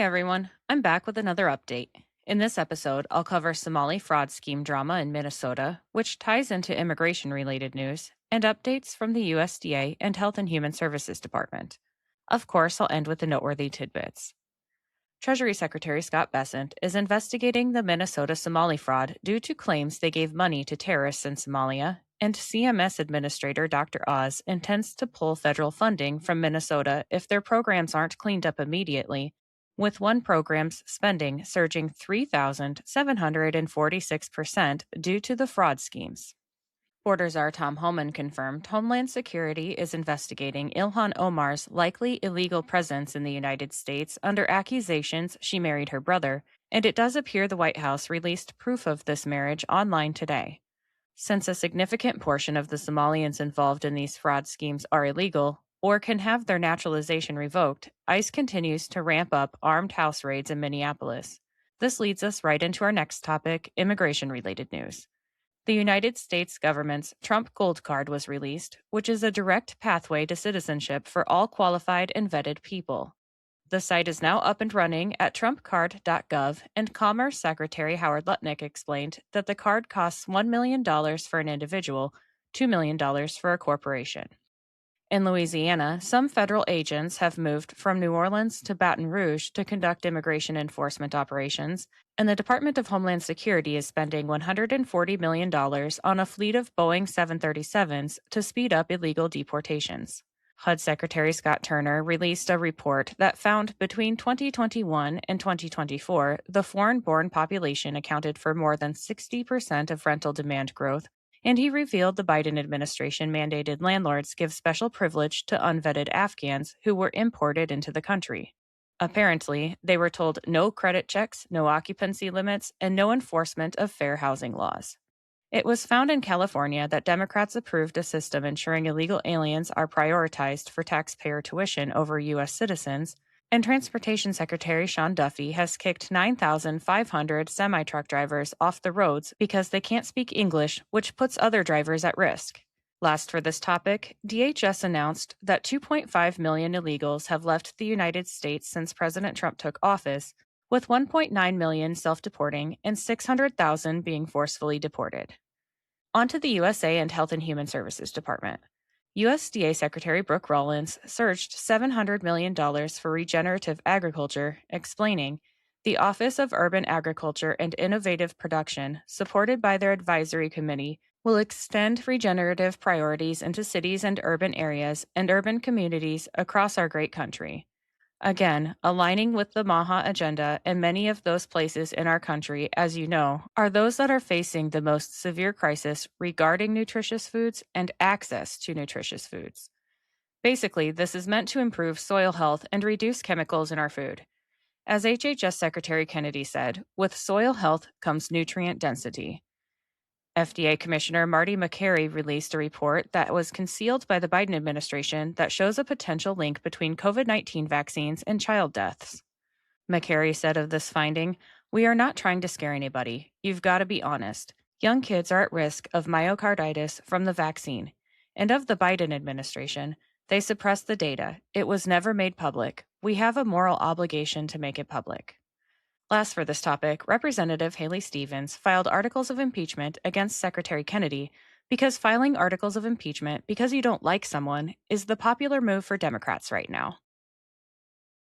everyone, I'm back with another update. In this episode, I'll cover Somali fraud scheme drama in Minnesota, which ties into immigration related news, and updates from the USDA and Health and Human Services Department. Of course, I'll end with the noteworthy tidbits. Treasury Secretary Scott Bessent is investigating the Minnesota Somali fraud due to claims they gave money to terrorists in Somalia, and CMS Administrator Dr. Oz intends to pull federal funding from Minnesota if their programs aren't cleaned up immediately, with one program's spending surging 3,746% due to the fraud schemes. Border Czar Tom Homan confirmed Homeland Security is investigating Ilhan Omar's likely illegal presence in the United States under accusations she married her brother, and it does appear the White House released proof of this marriage online today. Since a significant portion of the Somalians involved in these fraud schemes are illegal or can have their naturalization revoked, ICE continues to ramp up armed house raids in Minneapolis. This leads us right into our next topic, immigration-related news. The United States government's Trump Gold Card was released, which is a direct pathway to citizenship for all qualified and vetted people. The site is now up and running at trumpcard.gov, and Commerce Secretary Howard Lutnick explained that the card costs $1 million for an individual, $2 million for a corporation. In Louisiana, some federal agents have moved from New Orleans to Baton Rouge to conduct immigration enforcement operations, and the Department of Homeland Security is spending $140 million on a fleet of Boeing 737s to speed up illegal deportations. HUD Secretary Scott Turner released a report that found between 2021 and 2024, the foreign-born population accounted for more than 60% of rental demand growth, and he revealed the Biden administration mandated landlords give special privilege to unvetted Afghans who were imported into the country. Apparently, they were told no credit checks, no occupancy limits, and no enforcement of fair housing laws. It was found in California that Democrats approved a system ensuring illegal aliens are prioritized for taxpayer tuition over U.S. citizens, and Transportation Secretary Sean Duffy has kicked 9,500 semi-truck drivers off the roads because they can't speak English, which puts other drivers at risk. Last for this topic, DHS announced that 2.5 million illegals have left the United States since President Trump took office, with 1.9 million self-deporting and 600,000 being forcefully deported. On to the USA and Health and Human Services Department. USDA Secretary Brooke Rollins surged $700 million for regenerative agriculture, explaining, the Office of Urban Agriculture and Innovative Production, supported by their advisory committee, will extend regenerative priorities into cities and urban areas and urban communities across our great country. Again, aligning with the MAHA agenda, and many of those places in our country, as you know, are those that are facing the most severe crisis regarding nutritious foods and access to nutritious foods. Basically, this is meant to improve soil health and reduce chemicals in our food. As HHS Secretary Kennedy said, with soil health comes nutrient density. FDA Commissioner Marty McCary released a report that was concealed by the Biden administration that shows a potential link between COVID-19 vaccines and child deaths. McCary said of this finding, "We are not trying to scare anybody. You've got to be honest. Young kids are at risk of myocarditis from the vaccine. And of the Biden administration, they suppressed the data. It was never made public. We have a moral obligation to make it public." Last for this topic, Representative Haley Stevens filed articles of impeachment against Secretary Kennedy because filing articles of impeachment because you don't like someone is the popular move for Democrats right now.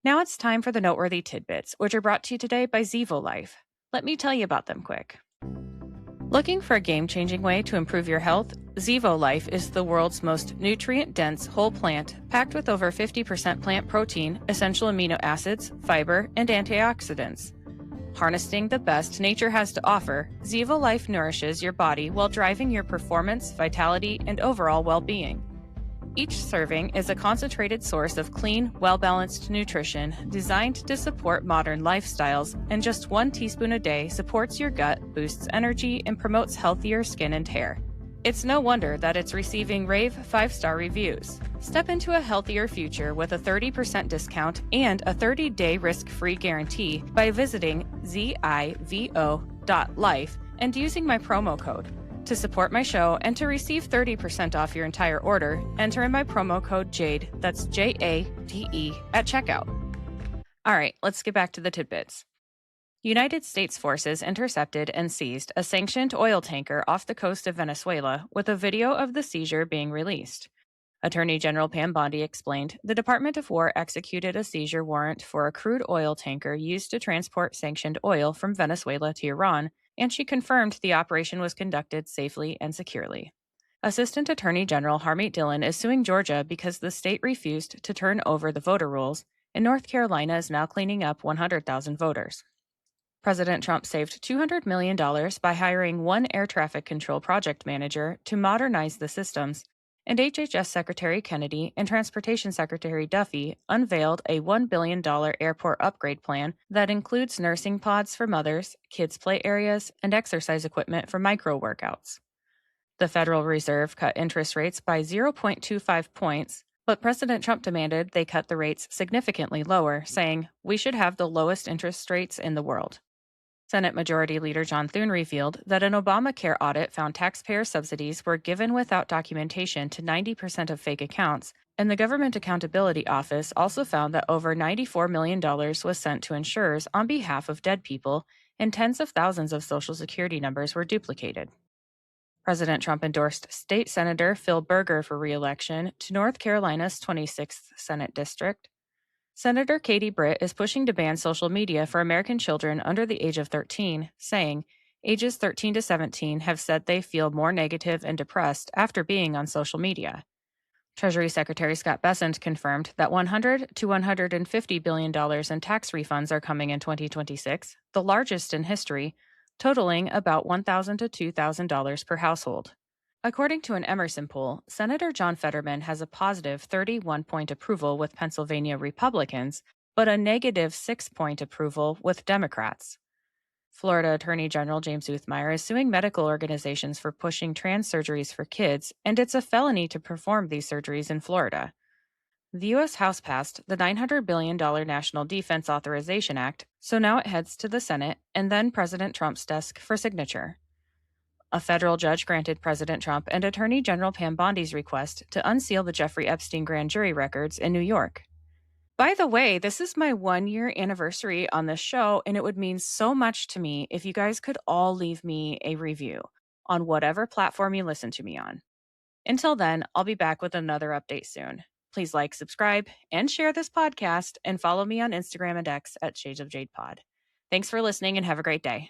Now it's time for the noteworthy tidbits, which are brought to you today by Zevo Life. Let me tell you about them quick. Looking for a game-changing way to improve your health? Zevo Life is the world's most nutrient-dense whole plant, packed with over 50% plant protein, essential amino acids, fiber, and antioxidants. Harnessing the best nature has to offer, Zevo Life nourishes your body while driving your performance, vitality, and overall well-being. Each serving is a concentrated source of clean, well-balanced nutrition designed to support modern lifestyles, and just 1 teaspoon a day supports your gut, boosts energy, and promotes healthier skin and hair. It's no wonder that it's receiving rave 5-star reviews. Step into a healthier future with a 30% discount and a 30-day risk-free guarantee by visiting zivo.life and using my promo code. To support my show and to receive 30% off your entire order, enter in my promo code JADE, that's Jade, at checkout. All right, let's get back to the tidbits. United States forces intercepted and seized a sanctioned oil tanker off the coast of Venezuela with a video of the seizure being released. Attorney General Pam Bondi explained the Department of War executed a seizure warrant for a crude oil tanker used to transport sanctioned oil from Venezuela to Iran, and she confirmed the operation was conducted safely and securely. Assistant Attorney General Harmeet Dillon is suing Georgia because the state refused to turn over the voter rolls, and North Carolina is now cleaning up 100,000 voters. President Trump saved $200 million by hiring one air traffic control project manager to modernize the systems, and HHS Secretary Kennedy and Transportation Secretary Duffy unveiled a $1 billion airport upgrade plan that includes nursing pods for mothers, kids' play areas, and exercise equipment for micro workouts. The Federal Reserve cut interest rates by 0.25 points, but President Trump demanded they cut the rates significantly lower, saying, "We should have the lowest interest rates in the world." Senate Majority Leader John Thune revealed that an Obamacare audit found taxpayer subsidies were given without documentation to 90% of fake accounts, and the Government Accountability Office also found that over $94 million was sent to insurers on behalf of dead people, and tens of thousands of Social Security numbers were duplicated. President Trump endorsed State Senator Phil Berger for re-election to North Carolina's 26th Senate District. Senator Katie Britt is pushing to ban social media for American children under the age of 13, saying ages 13 to 17 have said they feel more negative and depressed after being on social media. Treasury Secretary Scott Bessent confirmed that $100 to $150 billion in tax refunds are coming in 2026, the largest in history, totaling about $1,000 to $2,000 per household. According to an Emerson poll, Senator John Fetterman has a positive 31-point approval with Pennsylvania Republicans, but a negative 6-point approval with Democrats. Florida Attorney General James Uthmire is suing medical organizations for pushing trans surgeries for kids, and it's a felony to perform these surgeries in Florida. The U.S. House passed the $900 billion National Defense Authorization Act, so now it heads to the Senate and then President Trump's desk for signature. A federal judge granted President Trump and Attorney General Pam Bondi's request to unseal the Jeffrey Epstein grand jury records in New York. By the way, this is my 1-year anniversary on this show, and it would mean so much to me if you guys could all leave me a review on whatever platform you listen to me on. Until then, I'll be back with another update soon. Please like, subscribe, and share this podcast, and follow me on Instagram and X at Shades of Jade Pod. Thanks for listening and have a great day.